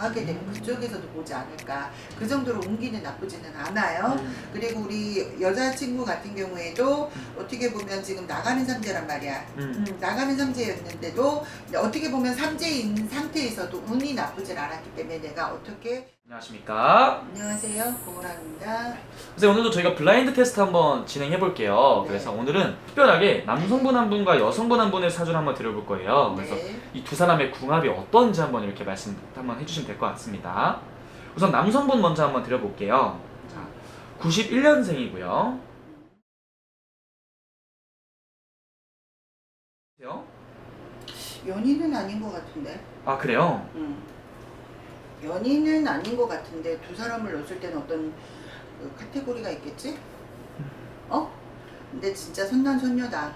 하게 되면 그쪽에서도 보지 않을까. 그 정도로 운기는 나쁘지는 않아요. 그리고 우리 여자친구 같은 경우에도 어떻게 보면 지금 나가는 삼재란 말이야. 나가는 삼재였는데도 어떻게 보면 삼재인 상태에서도 운이 나쁘진 않았기 때문에 내가 어떻게. 안녕하십니까. 안녕하세요, 고은아입니다. 그래서 오늘도 저희가 블라인드 테스트 한번 진행해 볼게요. 네. 그래서 오늘은 특별하게 남성분 한 분과 여성분 한 분의 사주를 한번 드려볼 거예요. 그래서 네. 이 두 사람의 궁합이 어떤지 한번 이렇게 말씀 한번 해주시면 될 것 같습니다. 우선 남성분 먼저 한번 드려볼게요. 자, 91년생이고요. 연인은 아닌 것 같은데. 아, 그래요? 연인은 아닌 것 같은데 두 사람을 넣었을 때는 어떤 그 카테고리가 있겠지? 근데 진짜 선남선녀다.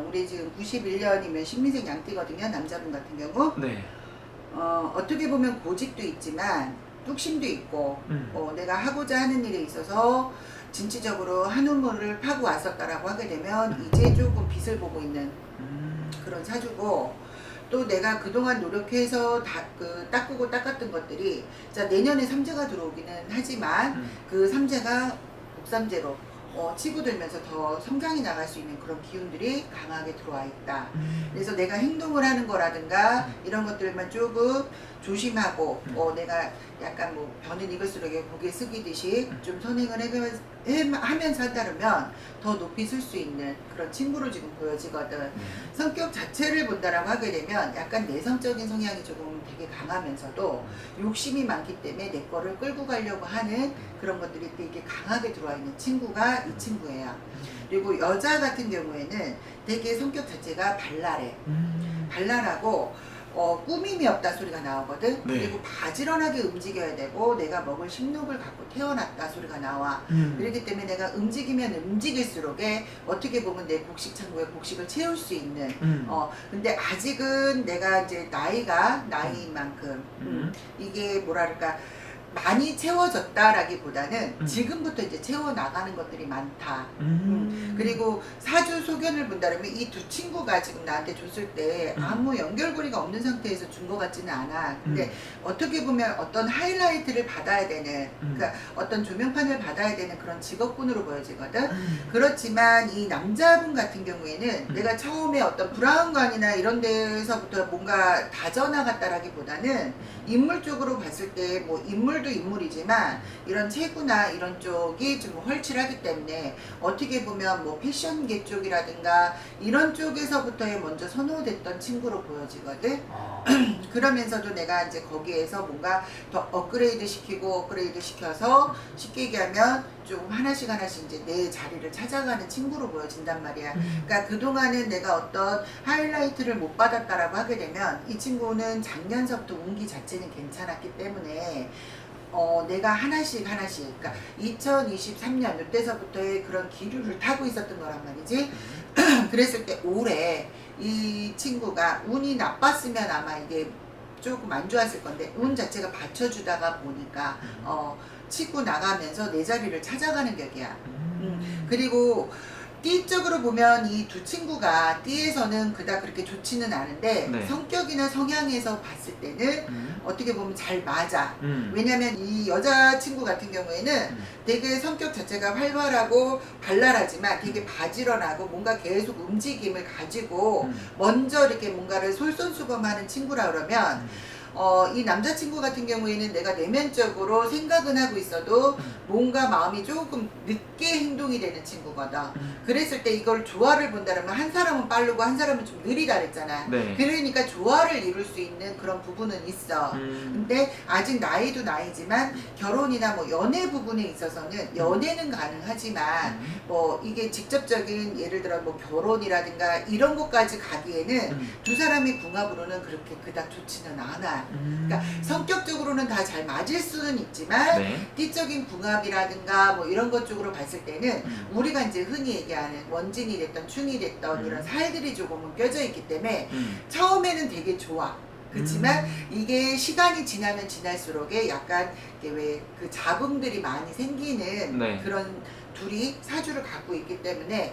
우리 지금 91년이면 신민생 양띠거든요. 남자분 같은 경우. 네. 어떻게 보면 고집도 있지만 뚝심도 있고 내가 하고자 하는 일에 있어서 진취적으로 한 우물을 파고 왔었다라고 하게 되면 이제 조금 빛을 보고 있는 그런 사주고, 또 내가 그동안 노력해서 닦고 닦았던 것들이 자 내년에 삼재가 들어오기는 하지만 그 삼재가 복삼재로 치고 들면서 더 성장해 나갈 수 있는 그런 기운들이 강하게 들어와 있다. 그래서 내가 행동을 하는 거라든가 이런 것들만 조금 조심하고 내가 약간 뭐 변은 익을수록 고개 숙이듯이 좀 선행을 하면서 한다면 더 높이 쓸 수 있는 그런 친구로 지금 보여지거든. 성격 자체를 본다라고 하게 되면 약간 내성적인 성향이 조금 되게 강하면서도 욕심이 많기 때문에 내 거를 끌고 가려고 하는 그런 것들이 되게 강하게 들어와 있는 친구가 이 친구예요. 그리고 여자 같은 경우에는 되게 성격 자체가 발랄해. 발랄하고 꾸밈이 없다 소리가 나오거든. 네. 그리고 바지런하게 움직여야 되고 내가 먹을 식욕을 갖고 태어났다 소리가 나와. 그렇기 때문에 내가 움직이면 움직일수록 어떻게 보면 내 복식 창고에 복식을 채울 수 있는 근데 아직은 내가 이제 나이인 만큼 이게 뭐랄까 많이 채워졌다라기보다는 지금부터 이제 채워나가는 것들이 많다. 그리고 사주 소견을 본다면 이 두 친구가 지금 나한테 줬을 때 아무 연결고리가 없는 상태에서 준 것 같지는 않아. 근데 어떻게 보면 어떤 하이라이트를 받아야 되는 그러니까 어떤 조명판을 받아야 되는 그런 직업군으로 보여지거든. 그렇지만 이 남자분 같은 경우에는 내가 처음에 어떤 브라운관이나 이런 데서부터 뭔가 다져나갔다라기보다는 인물 쪽으로 봤을 때 뭐 인물도 인물이지만 이런 체구나 이런 쪽이 좀 헐칠하기 때문에 어떻게 보면 뭐 패션계 쪽이라든가 이런 쪽에서부터의 먼저 선호됐던 친구로 보여지거든. 그러면서도 내가 이제 거기에서 뭔가 더 업그레이드 시켜서 쉽게 얘기하면 좀 하나씩 이제 내 자리를 찾아가는 친구로 보여진단 말이야. 그러니까 그동안은 내가 어떤 하이라이트를 못 받았다라고 하게 되면 이 친구는 작년서부터 운기 자체는 괜찮았기 때문에 내가 하나씩 그러니까 2023년 이때서부터의 그런 기류를 타고 있었던 거란 말이지. 그랬을 때 올해 이 친구가 운이 나빴으면 아마 이게 조금 안 좋았을 건데 운 자체가 받쳐주다가 보니까 치고 나가면서 내 자리를 찾아가는 격이야. 그리고 띠적으로 보면 이 두 친구가 띠에서는 그닥 그렇게 좋지는 않은데 네. 성격이나 성향에서 봤을 때는 어떻게 보면 잘 맞아. 왜냐면 이 여자친구 같은 경우에는 되게 성격 자체가 활발하고 발랄하지만 되게 바지런하고 뭔가 계속 움직임을 가지고 먼저 이렇게 뭔가를 솔선수범하는 친구라 그러면 이 남자친구 같은 경우에는 내가 내면적으로 생각은 하고 있어도 뭔가 마음이 조금 늦게 행동이 되는 친구거든. 그랬을 때 이걸 조화를 본다면 한 사람은 빠르고 한 사람은 좀 느리다 그랬잖아. 네. 그러니까 조화를 이룰 수 있는 그런 부분은 있어. 근데 아직 나이도 나이지만 결혼이나 뭐 연애 부분에 있어서는 연애는 가능하지만 뭐 이게 직접적인 예를 들어 뭐 결혼이라든가 이런 것까지 가기에는 두 사람의 궁합으로는 그렇게 그닥 좋지는 않아. 그러니까 성격적으로는 다 잘 맞을 수는 있지만 네. 띠적인 궁합이라든가 뭐 이런 것 쪽으로 봤을 때는 우리가 이제 흔히 얘기하는 원진이 됐던 충이 됐던 이런 살들이 조금은 껴져 있기 때문에 처음에는 되게 좋아. 그렇지만 이게 시간이 지나면 지날수록 약간 왜 그 잡음들이 많이 생기는 네. 그런 둘이 사주를 갖고 있기 때문에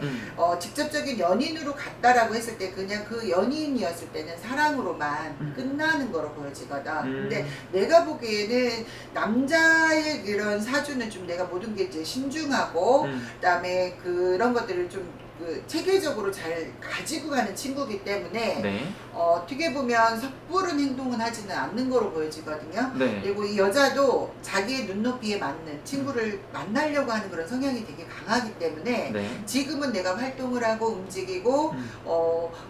직접적인 연인으로 갔다라고 했을 때 그냥 그 연인이었을 때는 사랑으로만 끝나는 거로 보여지거든. 근데 내가 보기에는 남자의 그런 사주는 좀 내가 모든 게 이제 신중하고 그다음에 그런 것들을 좀 체계적으로 잘 가지고 가는 친구기 때문에 네. 어떻게 보면 섣부른 행동은 하지는 않는 거로 보여지거든요. 네. 그리고 이 여자도 자기의 눈높이에 맞는 친구를 만나려고 하는 그런 성향이 되게 강하기 때문에 네. 지금은 내가 활동을 하고 움직이고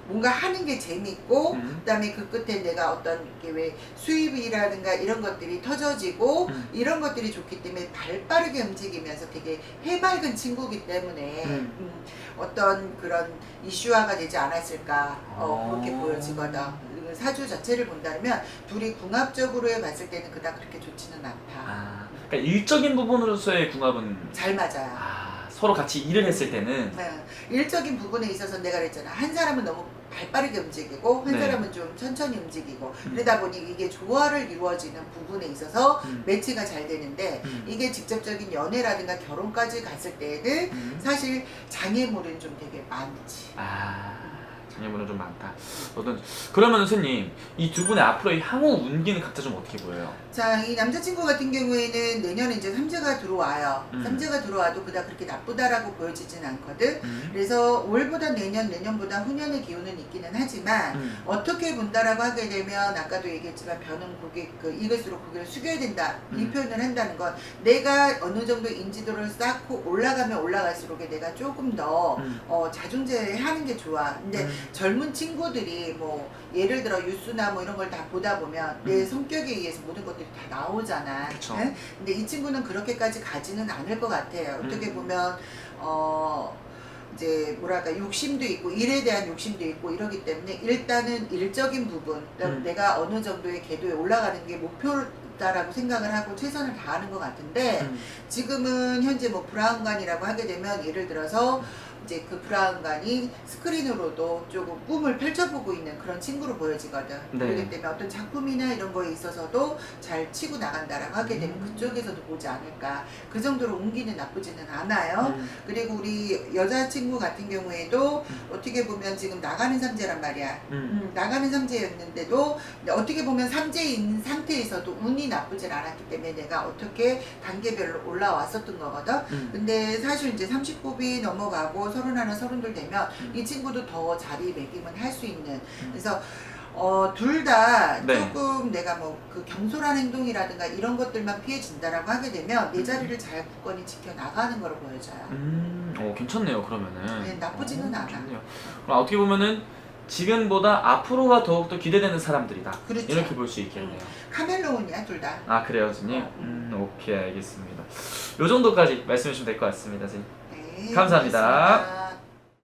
뭔가 하는 게 재밌고 그다음에 그 끝에 내가 어떤 이렇게 왜 수입이라든가 이런 것들이 터져지고 이런 것들이 좋기 때문에 발 빠르게 움직이면서 되게 해맑은 친구기 때문에 어떤 그런 이슈화가 되지 않았을까 그렇게 보여지거든. 사주 자체를 본다면 둘이 궁합적으로 봤을 때는 그닥 그렇게 좋지는 않다. 그러니까 일적인 부분으로서의 궁합은 잘 맞아요. 서로 같이 일을 했을 때는 일적인 부분에 있어서 내가 그랬잖아. 한 사람은 너무 발빠르게 움직이고 한 네. 사람은 좀 천천히 움직이고 그러다 보니 이게 조화를 이루어지는 부분에 있어서 매치가 잘 되는데 이게 직접적인 연애라든가 결혼까지 갔을 때는 사실 장애물은 좀 되게 많지. 장애물은 좀 많다. 그러면 선생님 이 두 분의 앞으로의 향후 운기는 각자 좀 어떻게 보여요? 자, 이 남자친구 같은 경우에는 내년에 이제 삼재가 들어와요. 삼재가 들어와도 그닥 그렇게 나쁘다라고 보여지진 않거든. 그래서 올보다 내년보다 후년의 기운은 있기는 하지만 어떻게 본다라고 하게 되면 아까도 얘기했지만 변은 고개 익을수록 고개를 숙여야 된다 이 표현을 한다는 건 내가 어느 정도 인지도를 쌓고 올라가면 올라갈수록 내가 조금 더 자중제하는 게 좋아. 근데 젊은 친구들이 뭐 예를 들어 뉴스나 뭐 이런 걸 다 보다 보면 내 성격에 의해서 모든 것들이 다 나오잖아. 응? 근데 이 친구는 그렇게까지 가지는 않을 것 같아요. 어떻게 보면 이제 뭐랄까 욕심도 있고 일에 대한 욕심도 있고 이러기 때문에 일단은 일적인 부분 내가 어느 정도의 궤도에 올라가는 게 목표다라고 생각을 하고 최선을 다하는 것 같은데 지금은 현재 뭐 브라운관이라고 하게 되면 예를 들어서 이제 그 브라운관이 스크린으로도 조금 꿈을 펼쳐보고 있는 그런 친구로 보여지거든. 네. 그렇기 때문에 어떤 작품이나 이런 거에 있어서도 잘 치고 나간다라고 하게 되면 그쪽에서도 보지 않을까. 그 정도로 운기는 나쁘지는 않아요. 그리고 우리 여자친구 같은 경우에도 어떻게 보면 지금 나가는 삼재란 말이야. 나가는 삼재였는데도 어떻게 보면 삼재인 상태에서도 운이 나쁘진 않았기 때문에 내가 어떻게 단계별로 올라왔었던 거거든. 근데 사실 이제 30곱이 넘어가고 31, 32 되면 이 친구도 더 자리매김은 할 수 있는. 그래서 둘 다 조금 내가 뭐 그 경솔한 행동이라든가 이런 것들만 피해진다라고 하게 되면 내 자리를 잘 굳건히 지켜나가는 거로 보여져요. 괜찮네요 그러면은. 네, 나쁘지는 않아. 좋네요. 그럼 어떻게 보면은 지금보다 앞으로가 더욱더 기대되는 사람들이다. 그렇죠. 이렇게 볼 수 있겠네요. 카멜로운이야 둘 다. 그래요 선생님? 오케이 알겠습니다. 요 정도까지 말씀해 주시면 될 것 같습니다 선생님. 네, 감사합니다. 고맙습니다.